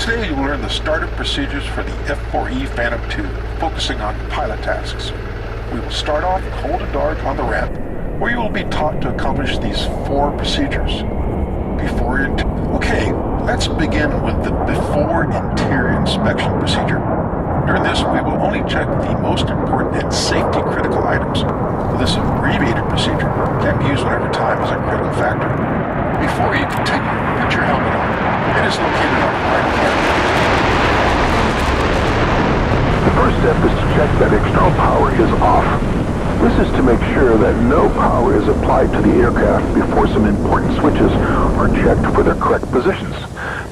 Today you'll learn the startup procedures for the F4E Phantom 2, focusing on pilot tasks. We will start off cold and dark on the ramp, where you will be taught to accomplish these 4 procedures. Okay, let's begin with the before interior inspection procedure. During this, we will only check the most important and safety critical items. This abbreviated procedure can be used whenever time is a critical factor. Before you continue, put your helmet on. It is located on the right hand. The first step is to check that external power is off. This is to make sure that no power is applied to the aircraft before some important switches are checked for their correct positions.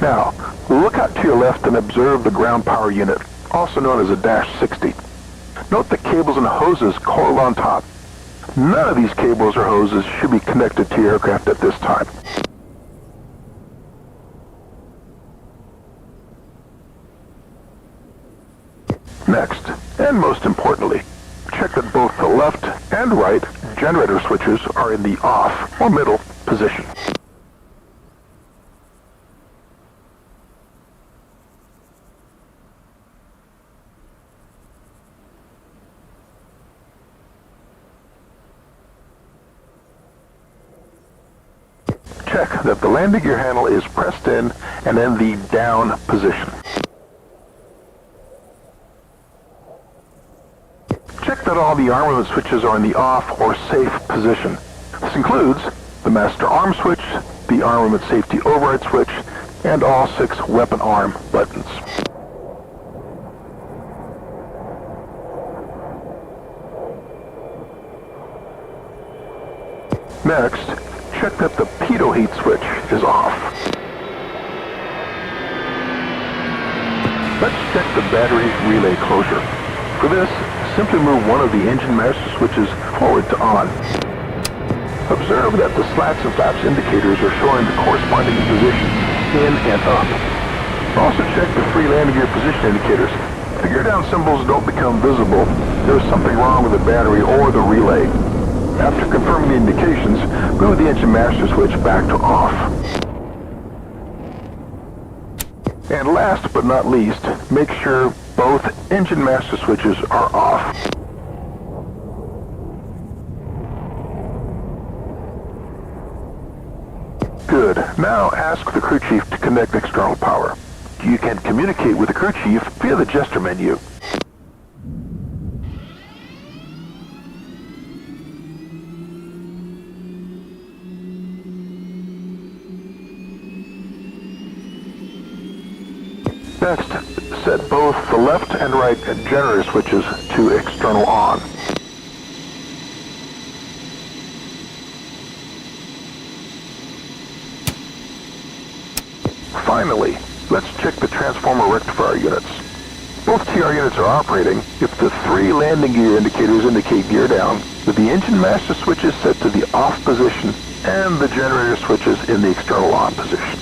Now, look out to your left and observe the ground power unit, also known as a Dash 60. Note the cables and hoses coiled on top. None of these cables or hoses should be connected to your aircraft at this time. Next, and most importantly, check that both the left and right generator switches are in the off or middle position. Check that the landing gear handle is pressed in and in the down position. Check that all the armament switches are in the off or safe position. This includes the master arm switch, the armament safety override switch, and all 6 weapon arm buttons. Next, check that the pitot heat switch is off. Let's check the battery relay closure. For this, simply move one of the engine master switches forward to on. Observe that the slats and flaps indicators are showing the corresponding positions in and up. Also check the free landing gear position indicators. If the gear down symbols don't become visible, there is something wrong with the battery or the relay. After confirming the indications, move the engine master switch back to off. And last but not least, make sure both engine master switches are off. Good. Now ask the crew chief to connect external power. You can communicate with the crew chief via the gesture menu. Next, set both the left and right generator switches to external on. Finally, let's check the transformer rectifier units. Both TR units are operating if the 3 landing gear indicators indicate gear down, with the engine master switches set to the off position and the generator switches in the external on position.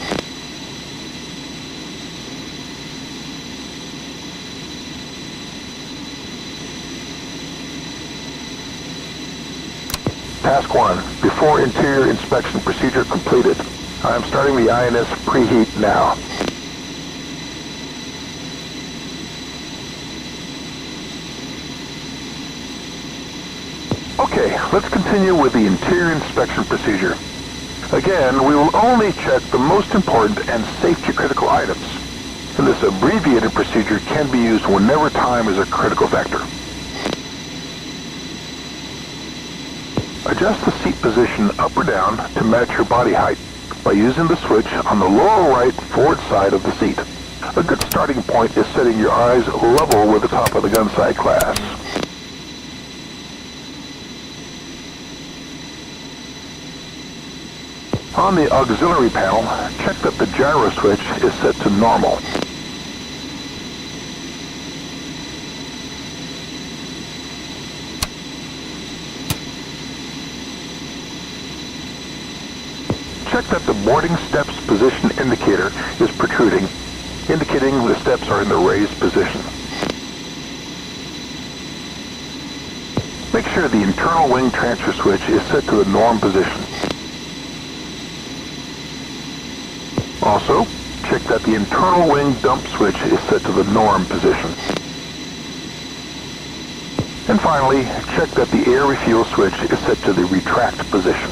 Task 1, before interior inspection procedure completed. I am starting the INS preheat now. Okay, let's continue with the interior inspection procedure. Again, we will only check the most important and safety critical items. And this abbreviated procedure can be used whenever time is a critical factor. Adjust the seat position up or down to match your body height by using the switch on the lower right forward side of the seat. A good starting point is setting your eyes level with the top of the gun sight glass. On the auxiliary panel, check that the gyro switch is set to normal. Check that the boarding steps position indicator is protruding, indicating the steps are in the raised position. Make sure the internal wing transfer switch is set to the norm position. Also, check that the internal wing dump switch is set to the norm position. And finally, check that the air refuel switch is set to the retract position.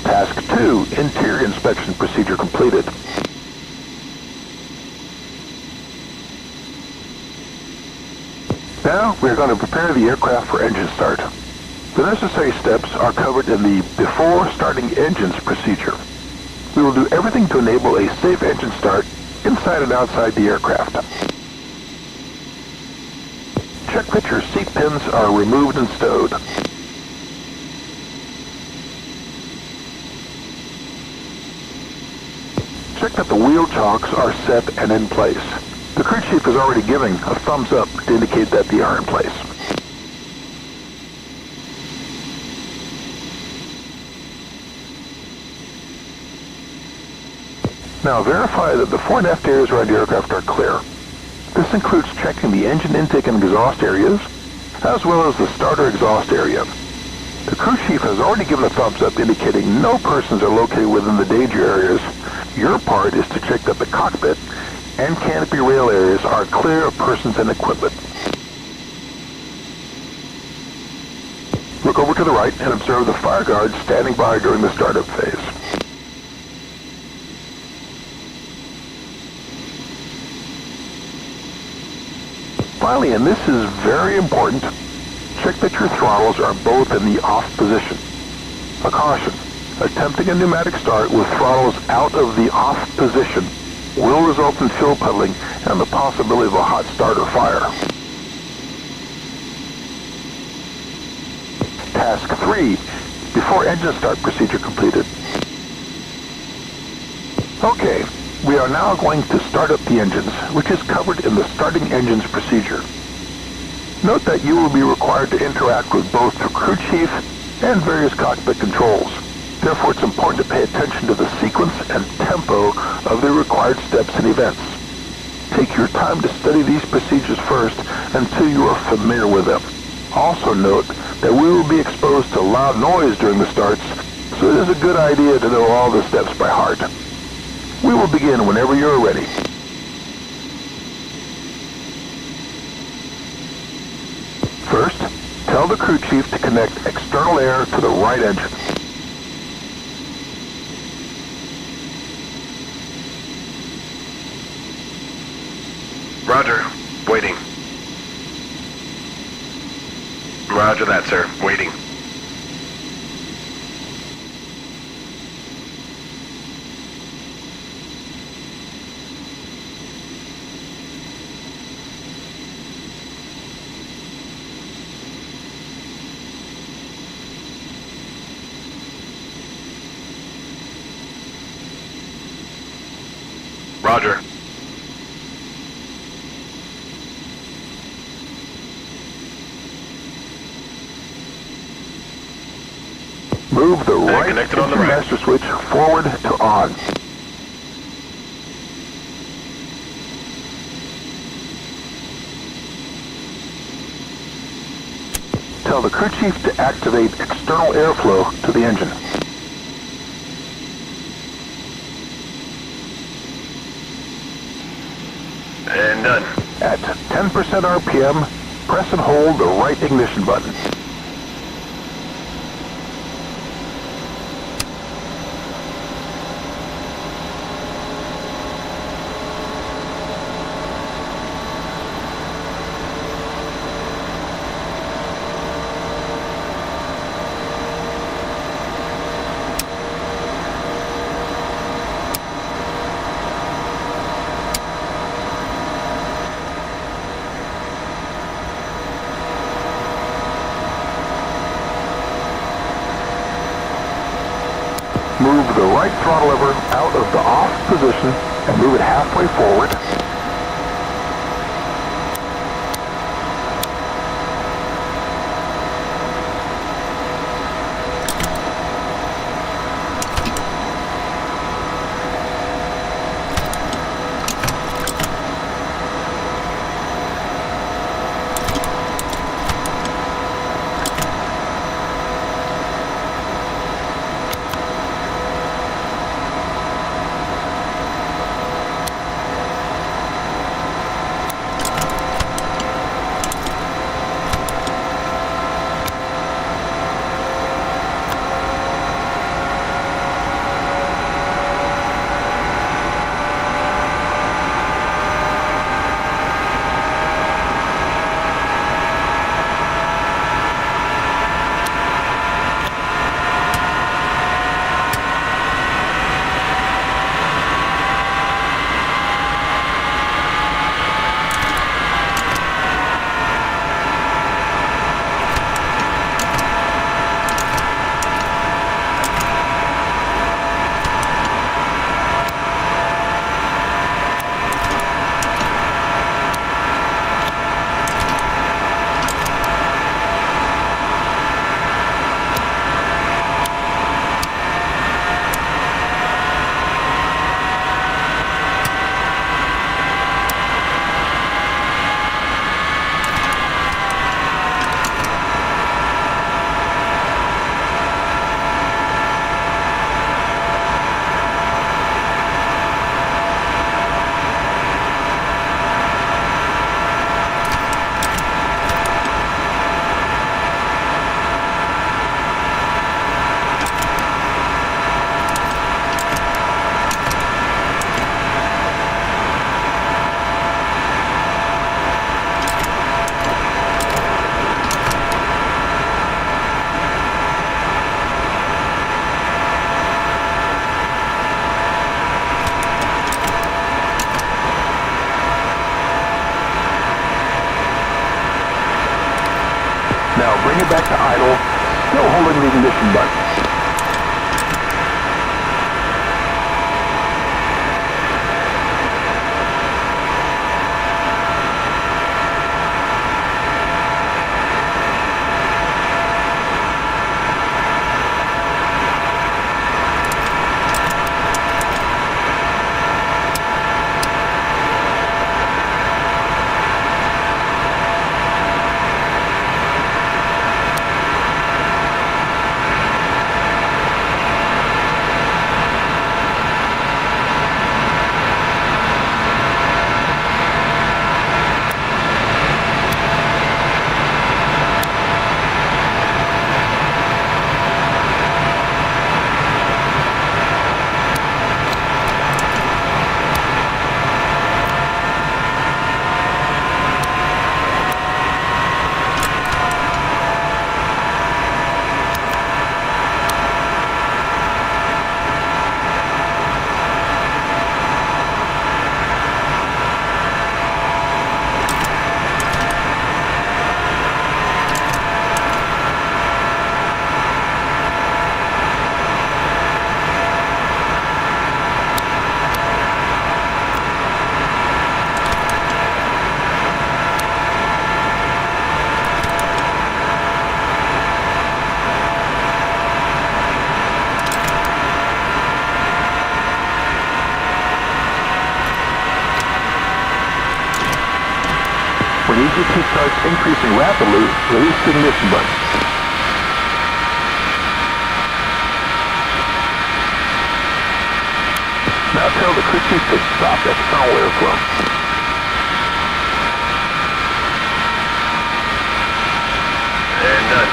Task 2, interior inspection procedure completed. Now we're going to prepare the aircraft for engine start. The necessary steps are covered in the before starting engines procedure. We will do everything to enable a safe engine start inside and outside the aircraft. Check that your seat pins are removed and stowed. Check that the wheel chocks are set and in place. The crew chief is already giving a thumbs up to indicate that they are in place. Now verify that the fore and aft areas around the aircraft are clear. This includes checking the engine intake and exhaust areas, as well as the starter exhaust area. The crew chief has already given a thumbs up indicating no persons are located within the danger areas. Your part is to check that the cockpit and canopy rail areas are clear of persons and equipment. Look over to the right and observe the fire guards standing by during the startup phase. Finally, and this is very important, check that your throttles are both in the off position. A caution, attempting a pneumatic start with throttles out of the off position will result in fuel puddling and the possibility of a hot start or fire. Task 3, before engine start procedure completed. Okay. We are now going to start up the engines, which is covered in the starting engines procedure. Note that you will be required to interact with both the crew chief and various cockpit controls. Therefore, it's important to pay attention to the sequence and tempo of the required steps and events. Take your time to study these procedures first until you are familiar with them. Also note that we will be exposed to loud noise during the starts, so it is a good idea to know all the steps by heart. We will begin whenever you're ready. First, tell the crew chief to connect external air to the right engine. Roger. Waiting. Roger that, sir. Waiting. Roger. Move the right connected on the engine right. master switch forward to on. Tell the crew chief to activate external airflow to the engine. And done. At 10% RPM, press and hold the right ignition button. Move the right throttle lever out of the off position and move it halfway forward. back to idle, still holding the ignition button. When EGT starts increasing rapidly, release the ignition button. Now tell the crew chief to stop external airflow. And done.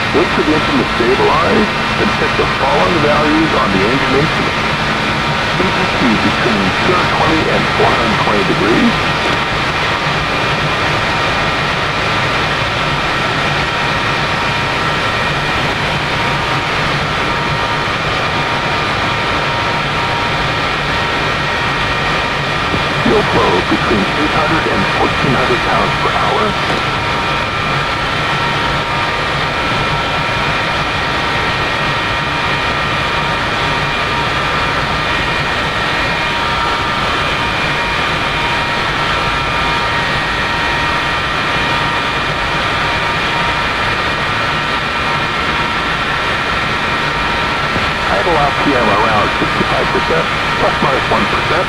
Wait for the engine to stabilize, then check the following values on the engine instrument. EGT between 220 and 420 degrees. Fuel flow between 800 and 1400 pounds per hour. Idle RPM around 65%, plus minus 1%.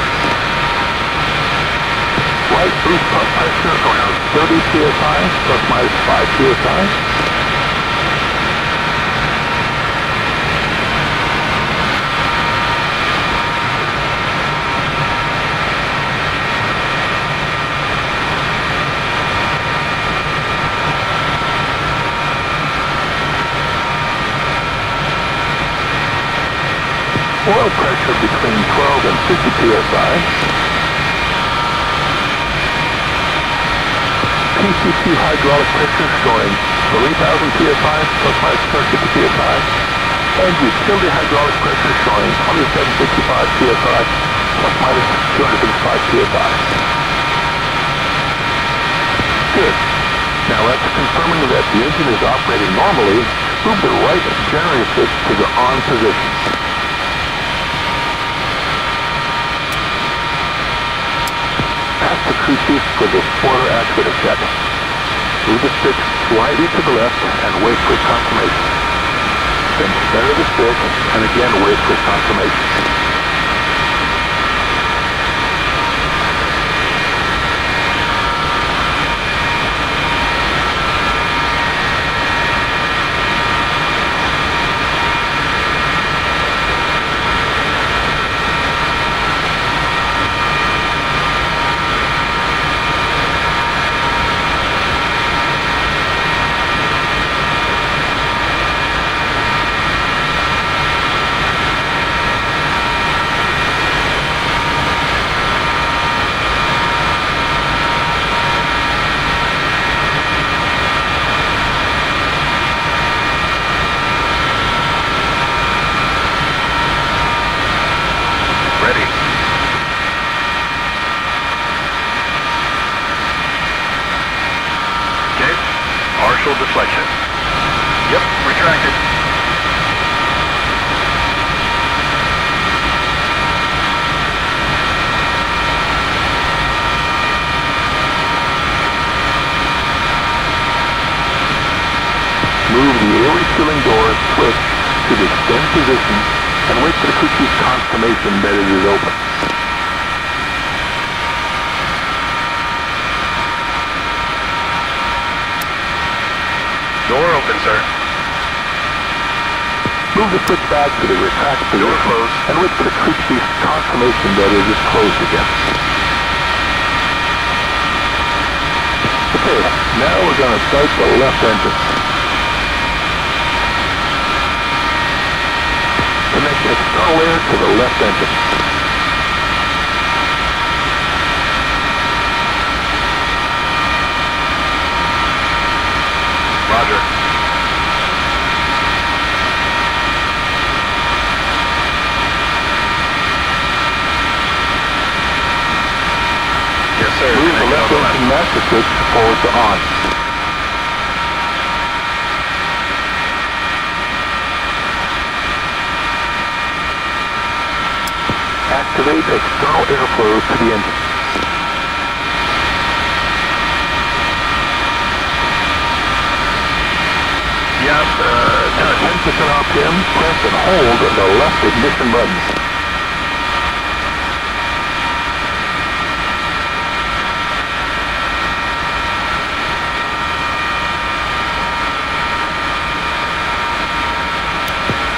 Light boost pump pressure around 30 psi, plus minus 5 psi. Oil pressure between 12 and 50 psi. PCT hydraulic pressure showing 3,000 psi plus minus 250 psi. And utility hydraulic pressure showing 2765 psi plus minus 255 psi. Good. Now after confirming that the engine is operating normally, move the right generator switch to the on position. Ask the crew chief for the spoiler actuator check. Move the stick slightly to the left and wait for confirmation. Then center the stick and again wait for confirmation. partial deflection. Yep, retracted. Move the air refueling door switch to the extend position and wait for the crew chief's confirmation that it is open. Door open, sir. Move the switch back to the retract position closed. and wait for the crew chief's confirmation that it is closed again. Okay, now we're going to start the left engine. Connect the external air to the left engine. Roger. Yes, sir. Move the left engine master switch forward to on. Activate external airflow to the engine. Yep, done. 10% RPM, press and hold the left ignition button.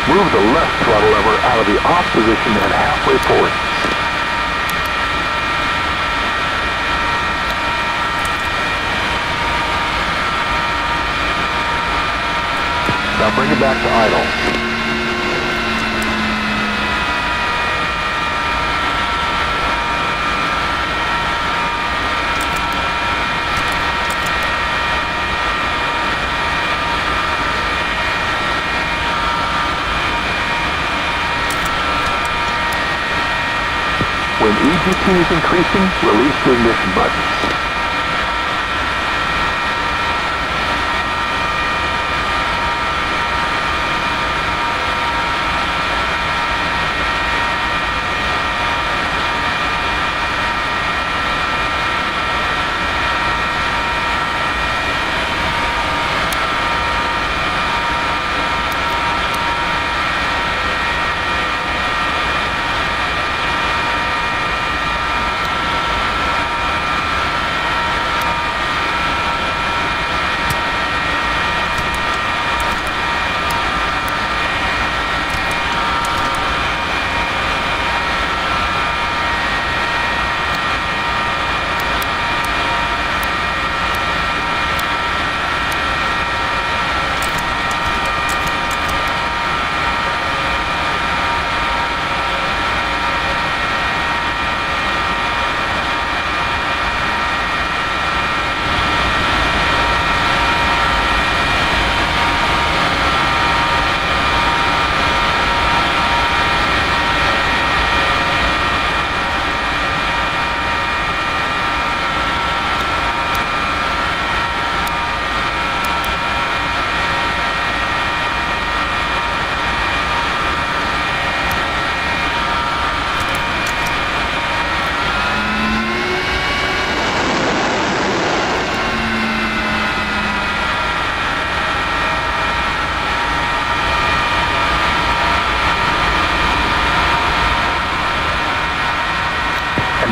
Move the left throttle lever out of the off position and halfway forward. Now bring it back to idle. When EGT is increasing, release the ignition button.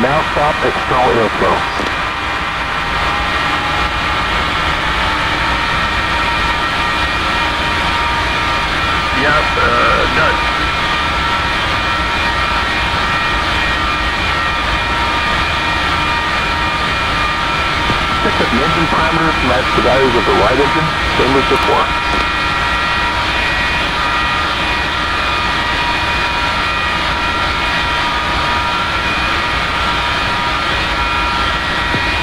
Now stop external airflow. Yep, done. Check that the engine parameters match the values of the right engine, same as before.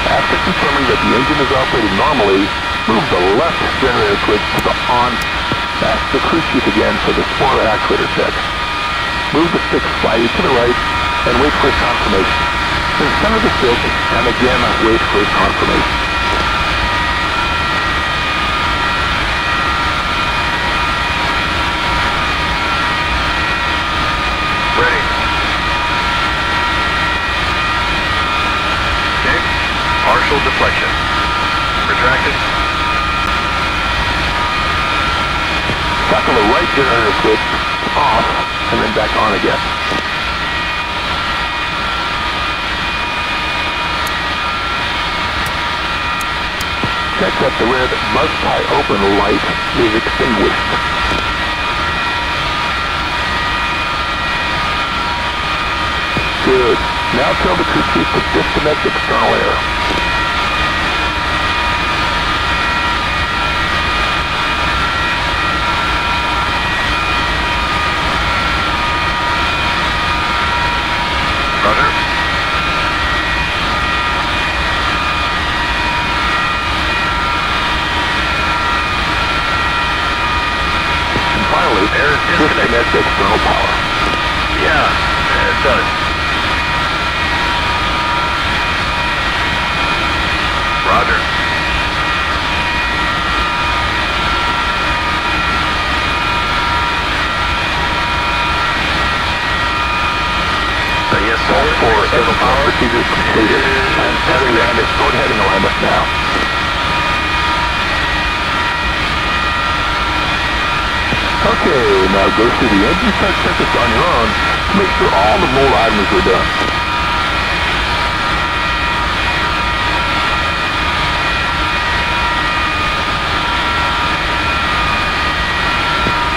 After confirming that the engine is operating normally, move the left generator switch to the on. Ask the crew chief again for the spoiler actuator check. Move the stick slightly to the right and wait for his confirmation. Then center the stick and again wait for his confirmation. partial deflection. Retracted. Tackle the right generator switch off and then back on again. Check that the red must tie open light is extinguished. Good. Now tell the crew chief to disconnect external air. Roger. And finally, Air is disconnected. disconnect external power. Yeah, it does. Roger. Yes, sir. For External power. procedures completed. And setting the export heading alignment now. Okay, now go through the engine start checklist on your own to make sure all the mold items are done.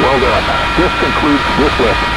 Well done. This concludes this lesson.